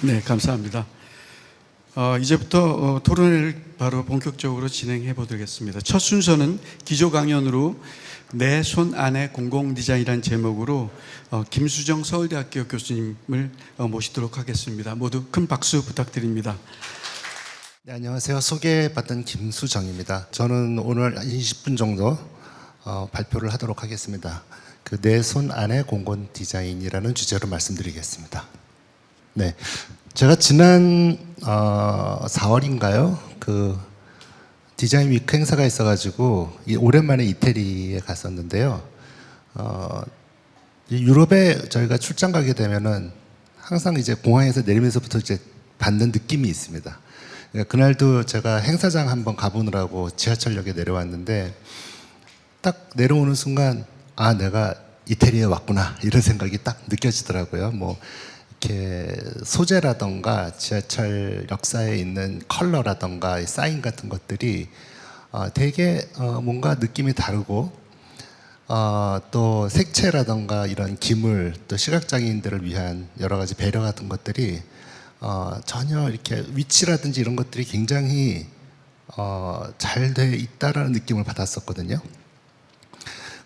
네, 감사합니다. 이제부터 토론을 바로 본격적으로 진행해 보겠습니다. 첫 순서는 기조 강연으로 내 손 안에 공공 디자인이라는 제목으로 김수정 서울대학교 교수님을 모시도록 하겠습니다. 모두 큰 박수 부탁드립니다. 네, 안녕하세요. 소개받은 김수정입니다. 저는 오늘 20분 정도 발표를 하도록 하겠습니다. 내 손 안에 공공 디자인이라는 주제로 말씀드리겠습니다. 네, 제가 지난 4월인가요? 그 디자인 위크 행사가 있어가지고 오랜만에 이태리에 갔었는데요. 유럽에 저희가 출장 가게 되면은 항상 이제 공항에서 내리면서부터 이제 받는 느낌이 있습니다. 그날도 제가 행사장 한번 가보느라고 지하철역에 내려왔는데 딱 내려오는 순간 아, 내가 이태리에 왔구나 이런 생각이 딱 느껴지더라고요. 뭐 이렇게 소재라던가 지하철 역사에 있는 컬러라던가 사인 같은 것들이 되게 뭔가 느낌이 다르고 또 색채라던가 이런 기물 또 시각장애인들을 위한 여러 가지 배려 같은 것들이 전혀 이렇게 위치라든지 이런 것들이 굉장히 잘 돼 있다라는 느낌을 받았었거든요.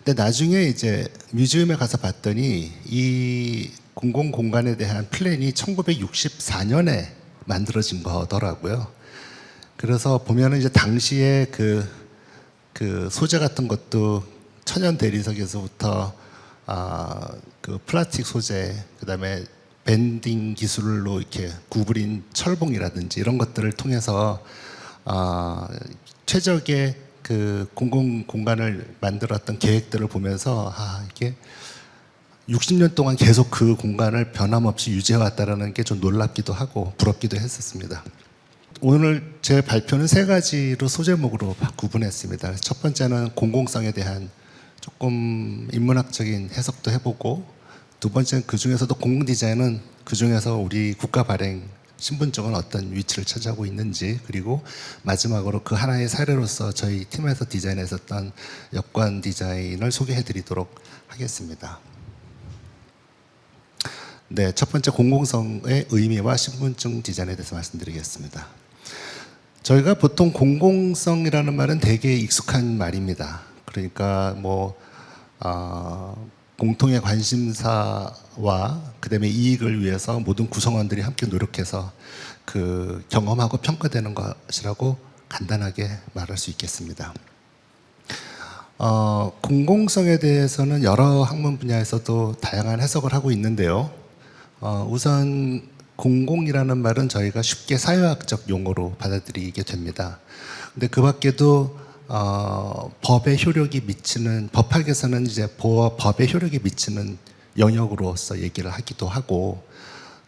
근데 나중에 이제 뮤지엄에 가서 봤더니 이 공공공간에 대한 플랜이 1964년에 만들어진 거더라고요. 그래서 보면은 이제 당시에 그 소재 같은 것도 천연 대리석에서부터 그 플라스틱 소재, 그다음에 밴딩 기술로 이렇게 구부린 철봉이라든지 이런 것들을 통해서 최적의 그 공공 공간을 만들었던 계획들을 보면서 이게 60년 동안 계속 그 공간을 변함없이 유지해왔다는 게 좀 놀랍기도 하고 부럽기도 했었습니다. 오늘 제 발표는 세 가지로 소제목으로 구분했습니다. 첫 번째는 공공성에 대한 조금 인문학적인 해석도 해보고, 두 번째는 그 중에서도 공공 디자인은 그 중에서 우리 국가 발행 신분증은 어떤 위치를 차지하고 있는지, 그리고 마지막으로 그 하나의 사례로서 저희 팀에서 디자인했었던 여권 디자인을 소개해드리도록 하겠습니다. 네, 첫 번째 공공성의 의미와 신분증 디자인에 대해서 말씀드리겠습니다. 저희가 보통 공공성이라는 말은 되게 익숙한 말입니다. 그러니까 뭐 공통의 관심사와 그다음에 이익을 위해서 모든 구성원들이 함께 노력해서 그 경험하고 평가되는 것이라고 간단하게 말할 수 있겠습니다. 공공성에 대해서는 여러 학문 분야에서도 다양한 해석을 하고 있는데요. 우선 공공이라는 말은 저희가 쉽게 사회학적 용어로 받아들이게 됩니다. 근데 그 밖에도 법의 효력이 미치는, 법학에서는 이제 법의 효력이 미치는 영역으로서 얘기를 하기도 하고,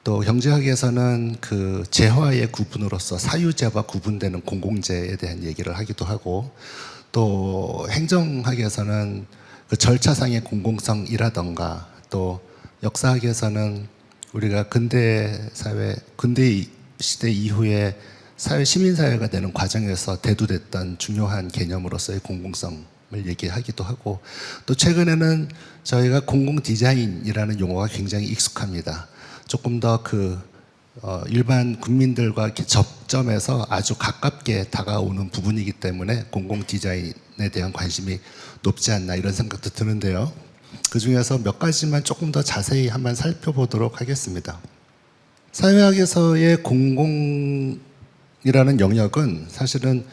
또 경제학에서는 그 재화의 구분으로서 사유재와 구분되는 공공재에 대한 얘기를 하기도 하고, 또 행정학에서는 그 절차상의 공공성이라던가, 또 역사학에서는 우리가 근대 사회, 근대 시대 이후에 사회 시민사회가 되는 과정에서 대두됐던 중요한 개념으로서의 공공성을 얘기하기도 하고, 또 최근에는 저희가 공공 디자인이라는 용어가 굉장히 익숙합니다. 조금 더 그 일반 국민들과 이렇게 접점해서 아주 가깝게 다가오는 부분이기 때문에 공공 디자인에 대한 관심이 높지 않나 이런 생각도 드는데요. 그 중에서 몇 가지만 조금 더 자세히 한번 살펴보도록 하겠습니다. 사회학에서의 공공이라는 영역은 사실은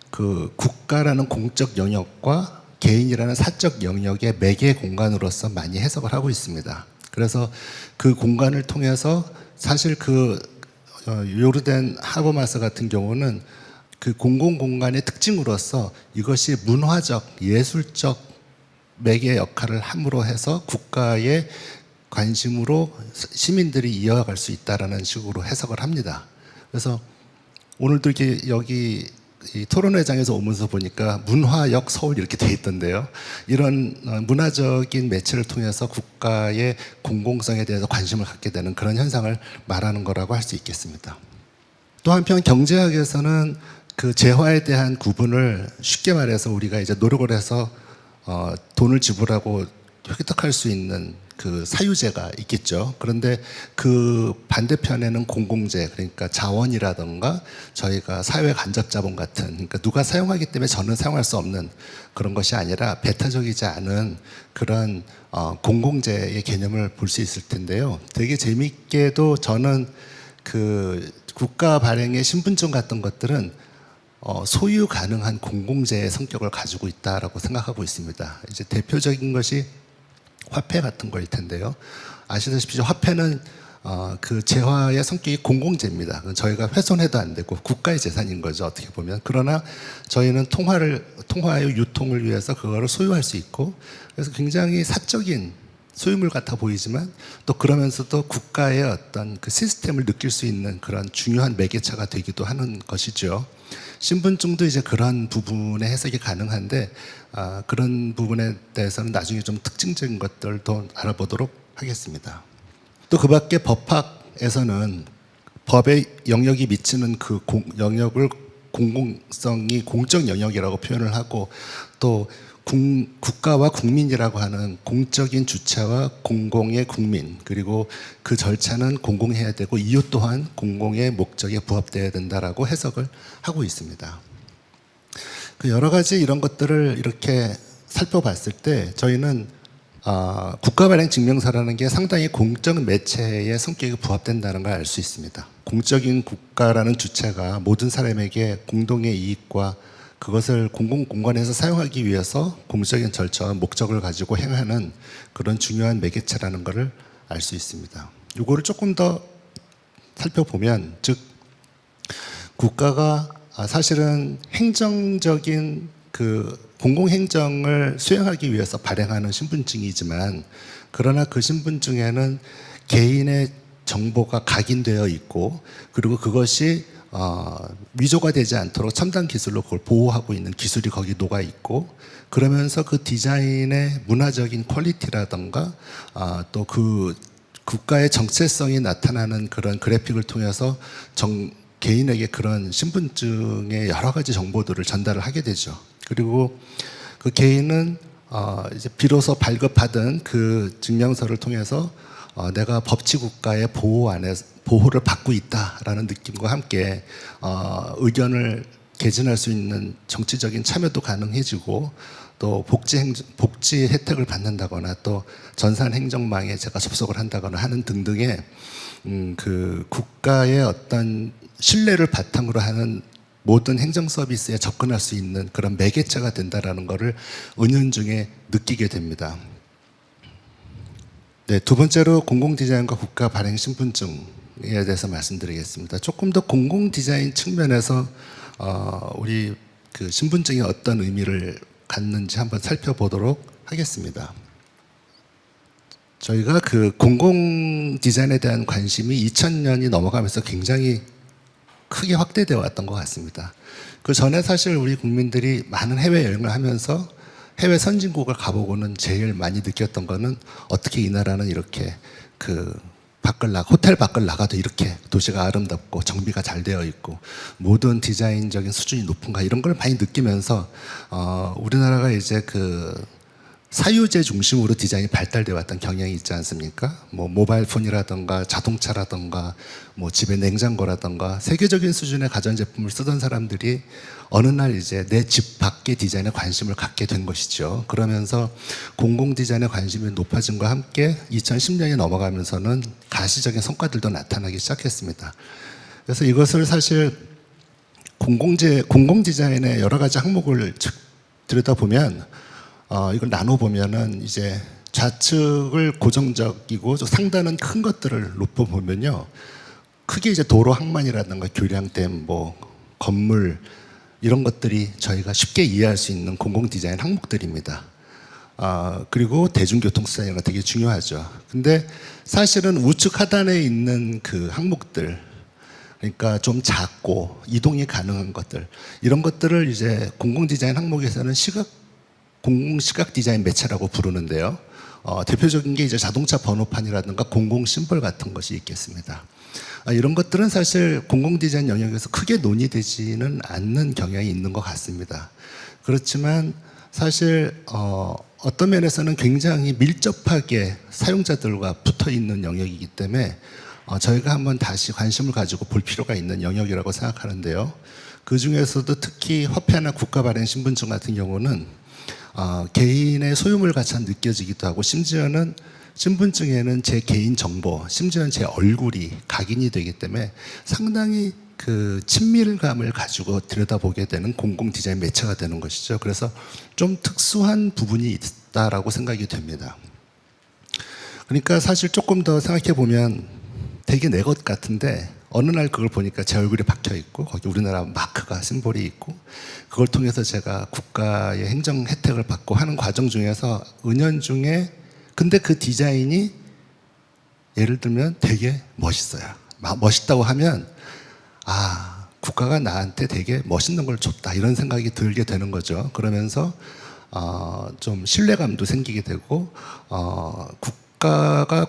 그 국가라는 공적 영역과 개인이라는 사적 영역의 매개 공간으로서 많이 해석을 하고 있습니다. 그래서 그 공간을 통해서 사실 그 요르덴 하버마스 같은 경우는 그 공공 공간의 특징으로서 이것이 문화적, 예술적 매개 역할을 함으로 해서 국가의 관심으로 시민들이 이어갈 수 있다라는 식으로 해석을 합니다. 그래서 오늘도 이렇게 여기 이 토론회장에서 오면서 보니까 문화역 서울 이렇게 돼 있던데요. 이런 문화적인 매체를 통해서 국가의 공공성에 대해서 관심을 갖게 되는 그런 현상을 말하는 거라고 할 수 있겠습니다. 또 한편 경제학에서는 그 재화에 대한 구분을 쉽게 말해서 우리가 이제 노력을 해서 돈을 지불하고 획득할 수 있는 그 사유재가 있겠죠. 그런데 그 반대편에는 공공재, 그러니까 자원이라든가 저희가 사회 간접자본 같은, 그러니까 누가 사용하기 때문에 저는 사용할 수 없는 그런 것이 아니라 배타적이지 않은 그런 공공재의 개념을 볼 수 있을 텐데요. 되게 재미있게도 저는 그 국가 발행의 신분증 같은 것들은 소유 가능한 공공재의 성격을 가지고 있다라고 생각하고 있습니다. 이제 대표적인 것이 화폐 같은 거일 텐데요. 아시다시피 화폐는 그 재화의 성격이 공공재입니다. 저희가 훼손해도 안 되고 국가의 재산인 거죠, 어떻게 보면. 그러나 저희는 통화의 유통을 위해서 그거를 소유할 수 있고, 그래서 굉장히 사적인 소유물 같아 보이지만 또 그러면서도 국가의 어떤 그 시스템을 느낄 수 있는 그런 중요한 매개체가 되기도 하는 것이죠. 신분증도 이제 그런 부분의 해석이 가능한데 그런 부분에 대해서는 나중에 좀 특징적인 것들도 알아보도록 하겠습니다. 또 그 밖에 법학에서는 법의 영역이 미치는 그 영역을 공공성이 공적 영역이라고 표현을 하고, 또 국가와 국민이라고 하는 공적인 주체와 공공의 국민, 그리고 그 절차는 공공해야 되고 이유 또한 공공의 목적에 부합되어야 된다라고 해석을 하고 있습니다. 그 여러 가지 이런 것들을 이렇게 살펴봤을 때 저희는 국가 발행 증명서라는 게 상당히 공적 매체의 성격에 부합된다는 걸 알 수 있습니다. 공적인 국가라는 주체가 모든 사람에게 공동의 이익과 그것을 공공공간에서 사용하기 위해서 공적인 절차와 목적을 가지고 행하는 그런 중요한 매개체라는 것을 알 수 있습니다. 이거를 조금 더 살펴보면, 즉 국가가 사실은 행정적인 그 공공행정을 수행하기 위해서 발행하는 신분증이지만, 그러나 그 신분증에는 개인의 정보가 각인되어 있고, 그리고 그것이 위조가 되지 않도록 첨단 기술로 그걸 보호하고 있는 기술이 거기 녹아 있고, 그러면서 그 디자인의 문화적인 퀄리티라던가 또 그 국가의 정체성이 나타나는 그런 그래픽을 통해서 개인에게 그런 신분증의 여러 가지 정보들을 전달을 하게 되죠. 그리고 그 개인은 이제 비로소 발급받은 그 증명서를 통해서 내가 법치국가의 보호를 받고 있다라는 느낌과 함께 의견을 개진할 수 있는 정치적인 참여도 가능해지고, 또 복지 혜택을 받는다거나 또 전산 행정망에 제가 접속을 한다거나 하는 등등의 그 국가의 어떤 신뢰를 바탕으로 하는 모든 행정 서비스에 접근할 수 있는 그런 매개체가 된다라는 것을 은연중에 느끼게 됩니다. 네, 두 번째로 공공 디자인과 국가 발행 신분증에 대해서 말씀드리겠습니다. 조금 더 공공 디자인 측면에서 우리 그 신분증이 어떤 의미를 갖는지 한번 살펴보도록 하겠습니다. 저희가 그 공공 디자인에 대한 관심이 2000년이 넘어가면서 굉장히 크게 확대되어 왔던 것 같습니다. 그 전에 사실 우리 국민들이 많은 해외 여행을 하면서 해외 선진국을 가보고는 제일 많이 느꼈던 거는 어떻게 이 나라는 이렇게 그 호텔 밖을 나가도 이렇게 도시가 아름답고 정비가 잘 되어 있고 모든 디자인적인 수준이 높은가, 이런 걸 많이 느끼면서 우리나라가 이제 그 사유재 중심으로 디자인이 발달되어 왔던 경향이 있지 않습니까? 뭐 모바일 폰이라든가 자동차라든가 뭐 집에 냉장고라든가 세계적인 수준의 가전제품을 쓰던 사람들이 어느 날 이제 내 집 밖의 디자인에 관심을 갖게 된 것이죠. 그러면서 공공 디자인에 관심이 높아진 것과 함께 2010년이 넘어가면서는 가시적인 성과들도 나타나기 시작했습니다. 그래서 이것을 사실 공공 디자인의 여러 가지 항목을 들여다보면 이걸 나눠보면은 이제 좌측을 고정적이고 상단은 큰 것들을 높여보면요, 크게 이제 도로 항만이라든가 교량댐, 뭐 건물, 이런 것들이 저희가 쉽게 이해할 수 있는 공공 디자인 항목들입니다. 그리고 대중교통 수단이가 되게 중요하죠. 근데 사실은 우측 하단에 있는 그 항목들, 그러니까 좀 작고 이동이 가능한 것들, 이런 것들을 이제 공공 디자인 항목에서는 공공 시각 디자인 매체라고 부르는데요. 대표적인 게 이제 자동차 번호판이라든가 공공 심벌 같은 것이 있겠습니다. 이런 것들은 사실 공공 디자인 영역에서 크게 논의되지는 않는 경향이 있는 것 같습니다. 그렇지만 사실 어떤 면에서는 굉장히 밀접하게 사용자들과 붙어 있는 영역이기 때문에 저희가 한번 다시 관심을 가지고 볼 필요가 있는 영역이라고 생각하는데요. 그 중에서도 특히 화폐나 국가 발행 신분증 같은 경우는 개인의 소유물 같이 느껴지기도 하고, 심지어는 신분증에는 제 개인 정보, 심지어는 제 얼굴이 각인이 되기 때문에 상당히 그 친밀감을 가지고 들여다보게 되는 공공 디자인 매체가 되는 것이죠. 그래서 좀 특수한 부분이 있다라고 생각이 됩니다. 그러니까 사실 조금 더 생각해 보면 되게 내 것 같은데, 어느 날 그걸 보니까 제 얼굴이 박혀 있고 거기 우리나라 마크가 심볼이 있고, 그걸 통해서 제가 국가의 행정 혜택을 받고 하는 과정 중에서 은연중에, 근데 그 디자인이 예를 들면 되게 멋있어요. 멋있다고 하면 국가가 나한테 되게 멋있는 걸 줬다, 이런 생각이 들게 되는 거죠. 그러면서 좀 신뢰감도 생기게 되고, 국가가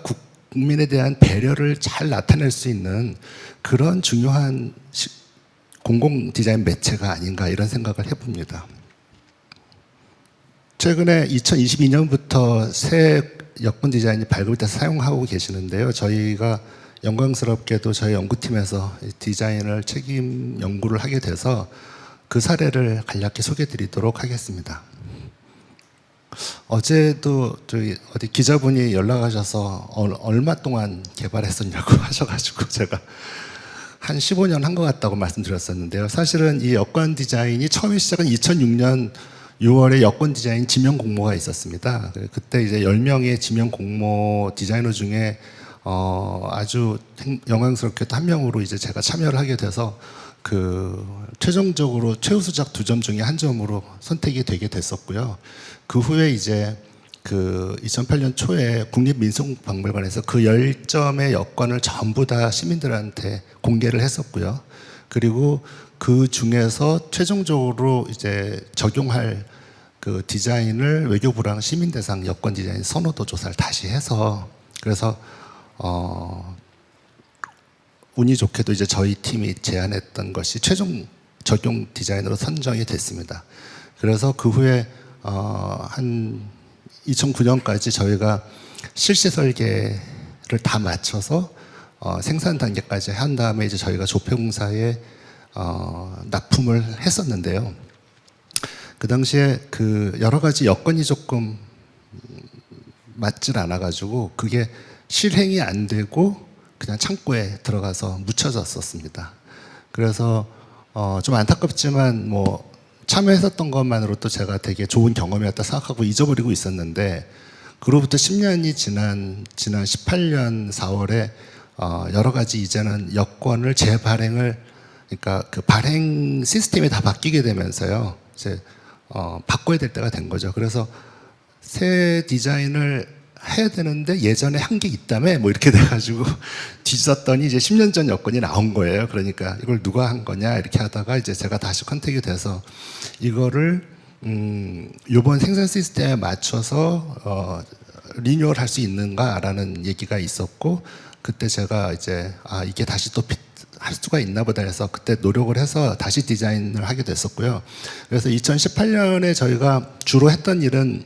국민에 대한 배려를 잘 나타낼 수 있는 그런 중요한 공공 디자인 매체가 아닌가, 이런 생각을 해봅니다. 최근에 2022년부터 새 여권 디자인이 발급이 돼서 사용하고 계시는데요. 저희가 영광스럽게도 저희 연구팀에서 디자인을 책임 연구를 하게 돼서 그 사례를 간략히 소개해 드리도록 하겠습니다. 어제도 저희 어디 기자분이 연락하셔서 얼마 동안 개발했었냐고 하셔가지고 제가 한 15년 한 것 같다고 말씀드렸었는데요. 사실은 이 여권 디자인이 처음에 시작은 2006년 6월에 여권 디자인 지명 공모가 있었습니다. 그때 이제 10명의 지명 공모 디자이너 중에 아주 영광스럽게도 한 명으로 이제 제가 참여를 하게 돼서 그 최종적으로 최우수작 2점 중에 1점으로 선택이 되게 됐었고요. 그 후에 이제 그 2008년 초에 국립민속박물관에서 그 10점의 여권을 전부 다 시민들한테 공개를 했었고요. 그리고 그 중에서 최종적으로 이제 적용할 그 디자인을 외교부랑 시민대상 여권 디자인 선호도 조사를 다시 해서, 그래서 운이 좋게도 이제 저희 팀이 제안했던 것이 최종 적용 디자인으로 선정이 됐습니다. 그래서 그 후에 한 2009년까지 저희가 실시 설계를 다 마쳐서 생산 단계까지 한 다음에 이제 저희가 조폐공사에 납품을 했었는데요. 그 당시에 그 여러 가지 여건이 조금 맞질 않아가지고 그게 실행이 안 되고 그냥 창고에 들어가서 묻혀졌었습니다. 그래서 좀 안타깝지만 뭐 참여했었던 것만으로도 제가 되게 좋은 경험이었다 생각하고 잊어버리고 있었는데, 그로부터 10년이 지난 18년 4월에 여러 가지 이제는 여권을 재발행을, 그러니까 그 발행 시스템이 다 바뀌게 되면서요, 이제 바꿔야 될 때가 된 거죠. 그래서 새 디자인을 해야 되는데 예전에 한 게 있다며 뭐 이렇게 돼가지고 뒤졌더니 이제 10년 전 여권이 나온 거예요. 그러니까 이걸 누가 한 거냐 이렇게 하다가 이제 제가 다시 컨택이 돼서 이거를 이번 생산 시스템에 맞춰서 리뉴얼 할 수 있는가라는 얘기가 있었고, 그때 제가 이제 이게 다시 또 할 수가 있나 보다 해서 그때 노력을 해서 다시 디자인을 하게 됐었고요. 그래서 2018년에 저희가 주로 했던 일은,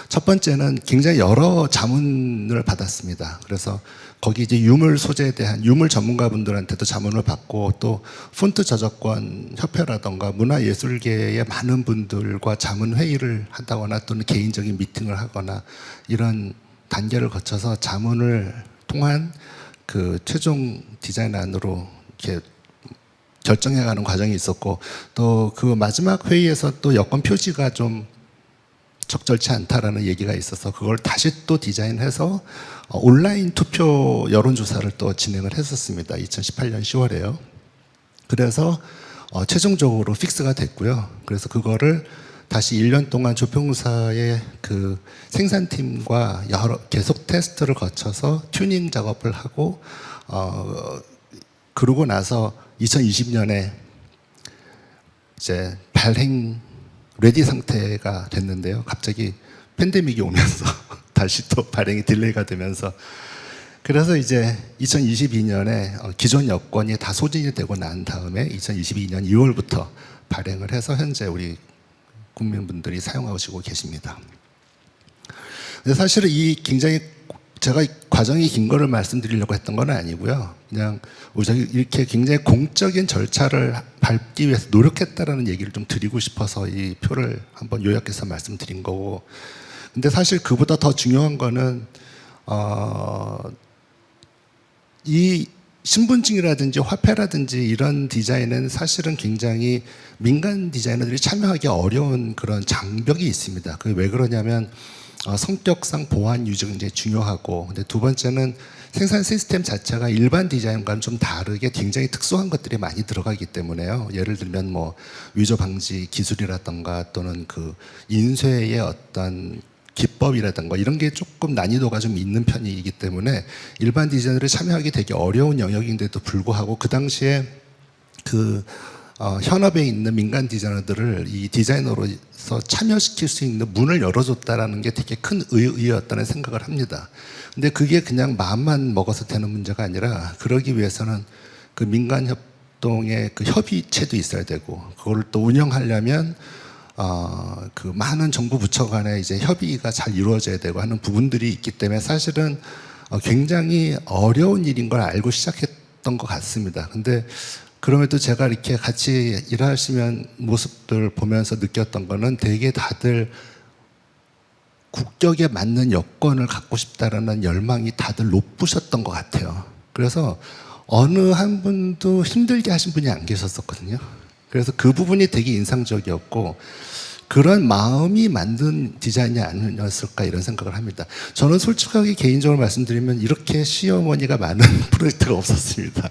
첫 번째는 굉장히 여러 자문을 받았습니다. 그래서 거기 이제 유물 소재에 대한 유물 전문가분들한테도 자문을 받고, 또 폰트 저작권 협회라던가 문화예술계의 많은 분들과 자문 회의를 한다거나 또는 개인적인 미팅을 하거나 이런 단계를 거쳐서 자문을 통한 그 최종 디자인안으로 이렇게 결정해가는 과정이 있었고, 또 그 마지막 회의에서 또 여권 표지가 좀 적절치 않다라는 얘기가 있어서 그걸 다시 또 디자인해서 온라인 투표 여론조사를 또 진행을 했었습니다. 2018년 10월에요. 그래서 최종적으로 픽스가 됐고요. 그래서 그거를 다시 1년 동안 조평사의 그 생산팀과 계속 테스트를 거쳐서 튜닝 작업을 하고, 그러고 나서 2020년에 이제 발행 레디 상태가 됐는데요. 갑자기 팬데믹이 오면서 다시 또 발행이 딜레이가 되면서, 그래서 이제 2022년에 기존 여권이 다 소진이 되고 난 다음에 2022년 2월부터 발행을 해서 현재 우리 국민분들이 사용하시고 계십니다. 근데 사실은 이 굉장히 제가 과정이 긴 거를 말씀드리려고 했던 건 아니고요. 그냥 이렇게 굉장히 공적인 절차를 밟기 위해서 노력했다라는 얘기를 좀 드리고 싶어서 이 표를 한번 요약해서 말씀드린 거고. 근데 사실 그보다 더 중요한 거는 이 신분증이라든지 화폐라든지 이런 디자인은 사실은 굉장히 민간 디자이너들이 참여하기 어려운 그런 장벽이 있습니다. 그게 왜 그러냐면 성격상 보안 유지가 굉장히 중요하고, 근데 두 번째는 생산 시스템 자체가 일반 디자인과는 좀 다르게 굉장히 특수한 것들이 많이 들어가기 때문에요. 예를 들면 뭐 위조 방지 기술이라든가 또는 그 인쇄의 어떤 기법이라든가 이런 게 조금 난이도가 좀 있는 편이기 때문에 일반 디자이너들이 참여하기 되게 어려운 영역인데도 불구하고 그 당시에 현업에 있는 민간 디자이너들을 이 디자이너로서 참여시킬 수 있는 문을 열어줬다라는 게 되게 큰 의의였다는 생각을 합니다. 근데 그게 그냥 마음만 먹어서 되는 문제가 아니라 그러기 위해서는 그 민간 협동의 그 협의체도 있어야 되고 그걸 또 운영하려면 그 많은 정부 부처 간에 이제 협의가 잘 이루어져야 되고 하는 부분들이 있기 때문에 사실은 굉장히 어려운 일인 걸 알고 시작했던 것 같습니다. 근데 그럼에도 제가 이렇게 같이 일하시면 모습들 보면서 느꼈던 거는 되게 다들 국격에 맞는 여건을 갖고 싶다라는 열망이 다들 높으셨던 것 같아요. 그래서 어느 한 분도 힘들게 하신 분이 안 계셨었거든요. 그래서 그 부분이 되게 인상적이었고 그런 마음이 만든 디자인이 아니었을까 이런 생각을 합니다. 저는 솔직하게 개인적으로 말씀드리면 이렇게 시어머니가 많은 프로젝트가 없었습니다.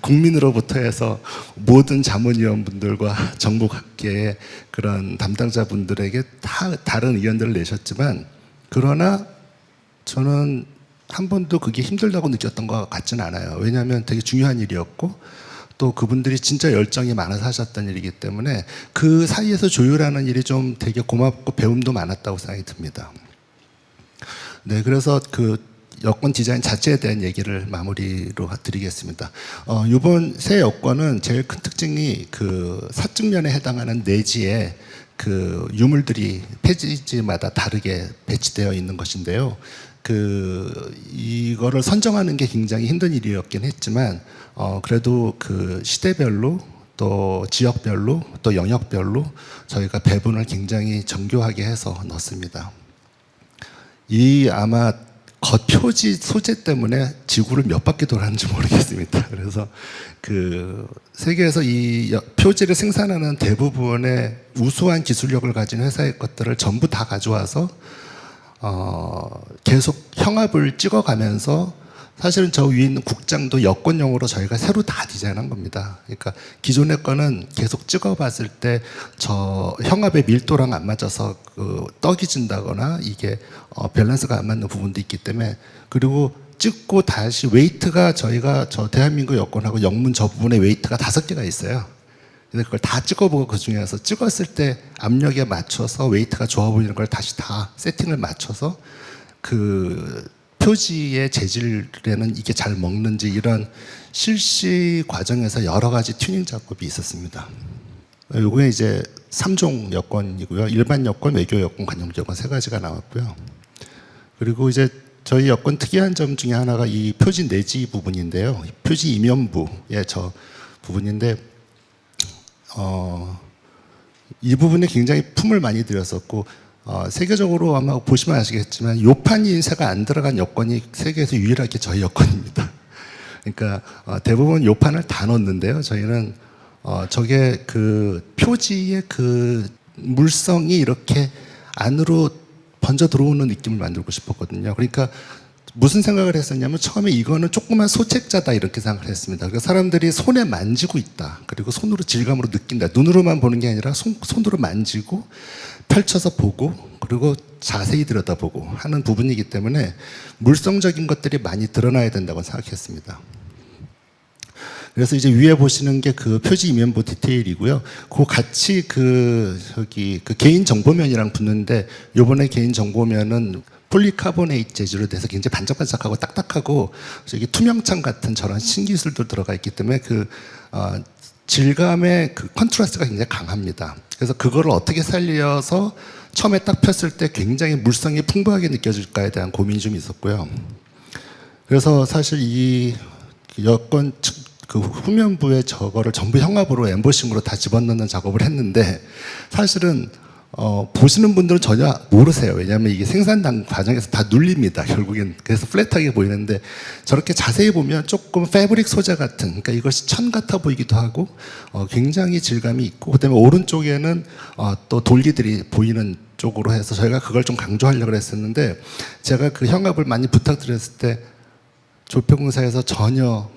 국민으로부터 해서 모든 자문위원분들과 정부 각계의 그런 담당자분들에게 다 다른 의견들을 내셨지만 그러나 저는 한 번도 그게 힘들다고 느꼈던 것 같지는 않아요. 왜냐하면 되게 중요한 일이었고 또 그분들이 진짜 열정이 많아서 하셨던 일이기 때문에 그 사이에서 조율하는 일이 좀 되게 고맙고 배움도 많았다고 생각이 듭니다. 네, 그래서 그 여권 디자인 자체에 대한 얘기를 마무리로 드리겠습니다. 이번 새 여권은 제일 큰 특징이 그 사측면에 해당하는 내지에 그 유물들이 페이지마다 다르게 배치되어 있는 것인데요. 이거를 선정하는 게 굉장히 힘든 일이었긴 했지만 그래도 그 시대별로 또 지역별로 또 영역별로 저희가 배분을 굉장히 정교하게 해서 넣습니다. 이 아마 겉표지 소재 때문에 지구를 몇 바퀴 돌았는지 모르겠습니다. 그래서 그 세계에서 이 표지를 생산하는 대부분의 우수한 기술력을 가진 회사의 것들을 전부 다 가져와서 계속 형압을 찍어가면서 사실은 저 위에 있는 국장도 여권용으로 저희가 새로 다 디자인한 겁니다. 그러니까 기존의 거는 계속 찍어봤을 때 저 형압의 밀도랑 안 맞아서 그 떡이 진다거나 이게 밸런스가 안 맞는 부분도 있기 때문에 그리고 찍고 다시 웨이트가 저희가 저 대한민국 여권하고 영문 저 부분에 웨이트가 5개가 있어요. 근데 그걸 다 찍어보고 그 중에서 찍었을 때 압력에 맞춰서 웨이트가 좋아 보이는 걸 다시 다 세팅을 맞춰서 그 표지의 재질에는 이게 잘 먹는지 이런 실시 과정에서 여러 가지 튜닝 작업이 있었습니다. 요게 이제 3종 여권이고요. 일반 여권, 외교 여권, 관용 여권 3가지가 나왔고요. 그리고 이제 저희 여권 특이한 점 중에 하나가 이 표지 내지 부분인데요. 표지 이면부의 저 부분인데 이 부분에 굉장히 품을 많이 들였었고 세계적으로 아마 보시면 아시겠지만 요판 인쇄가 안 들어간 여권이 세계에서 유일하게 저희 여권입니다. 그러니까 대부분 요판을 다 넣었는데요. 저희는 저게 그 표지의 그 물성이 이렇게 안으로 번져 들어오는 느낌을 만들고 싶었거든요. 그러니까 무슨 생각을 했었냐면 처음에 이거는 조그만 소책자다 이렇게 생각을 했습니다. 그러니까 사람들이 손에 만지고 있다. 그리고 손으로 질감으로 느낀다. 눈으로만 보는 게 아니라 손으로 만지고 펼쳐서 보고 그리고 자세히 들여다보고 하는 부분이기 때문에 물성적인 것들이 많이 드러나야 된다고 생각했습니다. 그래서 이제 위에 보시는 게 그 표지 이면부 디테일이고요. 그 같이 그 개인 정보면이랑 붙는데 요번에 개인 정보면은 폴리카보네이트 재질로 돼서 굉장히 반짝반짝하고 딱딱하고 저기 투명창 같은 저런 신기술도 들어가 있기 때문에 질감의 그 컨트라스트가 굉장히 강합니다. 그래서 그거를 어떻게 살려서 처음에 딱 폈을 때 굉장히 물성이 풍부하게 느껴질까에 대한 고민이 좀 있었고요. 그래서 사실 이 여권 그 후면부에 저거를 전부 형압으로 엠보싱으로 다 집어넣는 작업을 했는데 사실은 보시는 분들은 전혀 모르세요. 왜냐하면 이게 생산 과정에서 다 눌립니다. 결국엔 그래서 플랫하게 보이는데 저렇게 자세히 보면 조금 패브릭 소재 같은, 그러니까 이것이 천 같아 보이기도 하고 굉장히 질감이 있고, 그다음에 오른쪽에는 또 돌기들이 보이는 쪽으로 해서 저희가 그걸 좀 강조하려고 했었는데, 제가 그 형압을 많이 부탁드렸을 때 조평공사에서 전혀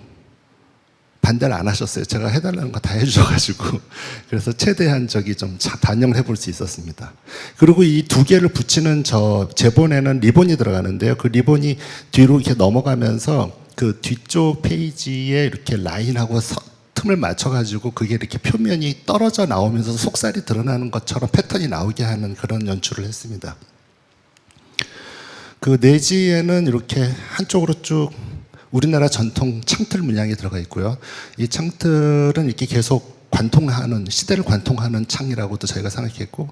반대를 안 하셨어요. 제가 해달라는 거 다 해주셔가지고. 그래서 최대한 좀 반영을 해볼 수 있었습니다. 그리고 이 두 개를 붙이는 제본에는 리본이 들어가는데요. 그 리본이 뒤로 이렇게 넘어가면서 그 뒤쪽 페이지에 이렇게 라인하고 틈을 맞춰가지고 그게 이렇게 표면이 떨어져 나오면서 속살이 드러나는 것처럼 패턴이 나오게 하는 그런 연출을 했습니다. 그 내지에는 이렇게 한쪽으로 쭉 우리나라 전통 창틀 문양이 들어가 있고요. 이 창틀은 이렇게 계속 관통하는, 시대를 관통하는 창이라고도 저희가 생각했고,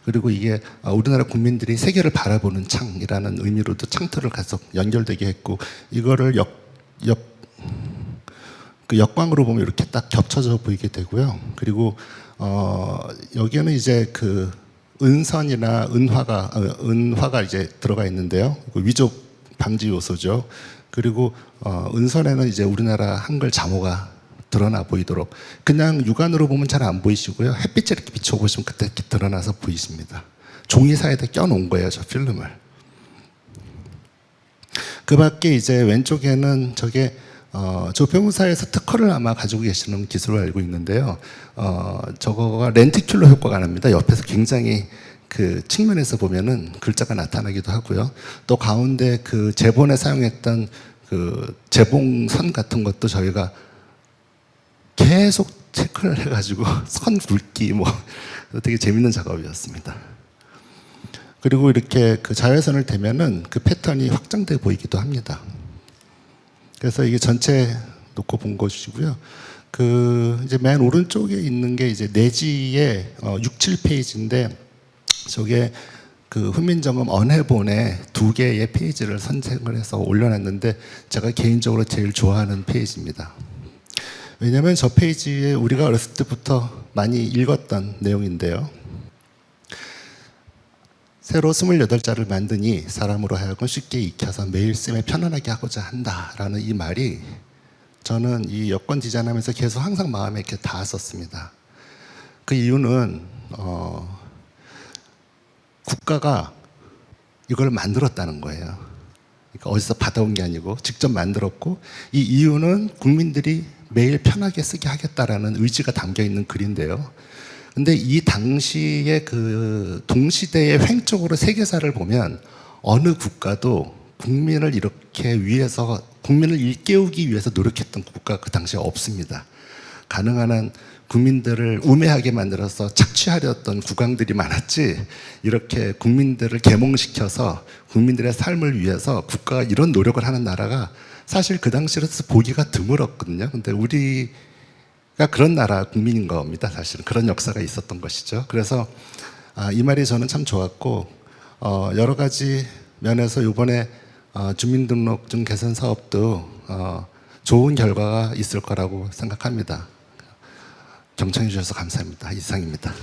그리고 이게 우리나라 국민들이 세계를 바라보는 창이라는 의미로도 창틀을 계속 연결되게 했고, 이거를 그 역광으로 보면 이렇게 딱 겹쳐져 보이게 되고요. 그리고 여기에는 이제 그 은선이나 은화가 이제 들어가 있는데요. 위조 방지 요소죠. 그리고 은선에는 이제 우리나라 한글 자모가 드러나 보이도록, 그냥 육안으로 보면 잘 안 보이시고요. 햇빛에 이렇게 비춰보시면 그때 이렇게 드러나서 보이십니다. 종이 사이에 껴놓은 거예요, 저 필름을. 그 밖에 이제 왼쪽에는 저게 조평사에서 특허를 아마 가지고 계시는 기술을 알고 있는데요. 저거가 렌티큘러 효과가 납니다. 옆에서 굉장히 그 측면에서 보면은 글자가 나타나기도 하고요. 또 가운데 그 제본에 사용했던 그 재봉선 같은 것도 저희가 계속 체크를 해가지고 선 굵기 뭐 되게 재밌는 작업이었습니다. 그리고 이렇게 그 자외선을 대면은 그 패턴이 확장돼 보이기도 합니다. 그래서 이게 전체 놓고 본 것이고요. 그 이제 맨 오른쪽에 있는 게 이제 내지의 6, 7페이지인데, 저게 그 훈민정음 언해본에 2개의 페이지를 선택을 해서 올려놨는데, 제가 개인적으로 제일 좋아하는 페이지입니다. 왜냐하면 저 페이지에 우리가 어렸을 때부터 많이 읽었던 내용인데요. 새로 28자를 만드니 사람으로 하여금 쉽게 익혀서 매일 쓰며 편안하게 하고자 한다라는 이 말이 저는 이 여권 디자인하면서 계속 항상 마음에 이렇게 닿았었습니다. 그 이유는 국가가 이걸 만들었다는 거예요. 그러니까 어디서 받아온 게 아니고 직접 만들었고, 이 이유는 국민들이 매일 편하게 쓰게 하겠다라는 의지가 담겨 있는 글인데요. 근데 이 당시의 그 동시대의 횡적으로 세계사를 보면 어느 국가도 국민을 이렇게 위해서, 국민을 일깨우기 위해서 노력했던 국가가 그 당시에 없습니다. 가능한 한 국민들을 우매하게 만들어서 착취하려던 국왕들이 많았지, 이렇게 국민들을 계몽시켜서 국민들의 삶을 위해서 국가가 이런 노력을 하는 나라가 사실 그 당시로서 보기가 드물었거든요. 근데 우리가 그런 나라 국민인 겁니다. 사실은 그런 역사가 있었던 것이죠. 그래서 이 말이 저는 참 좋았고, 여러 가지 면에서 이번에 주민등록증 개선 사업도 좋은 결과가 있을 거라고 생각합니다. 경청해 주셔서 감사합니다. 이상입니다.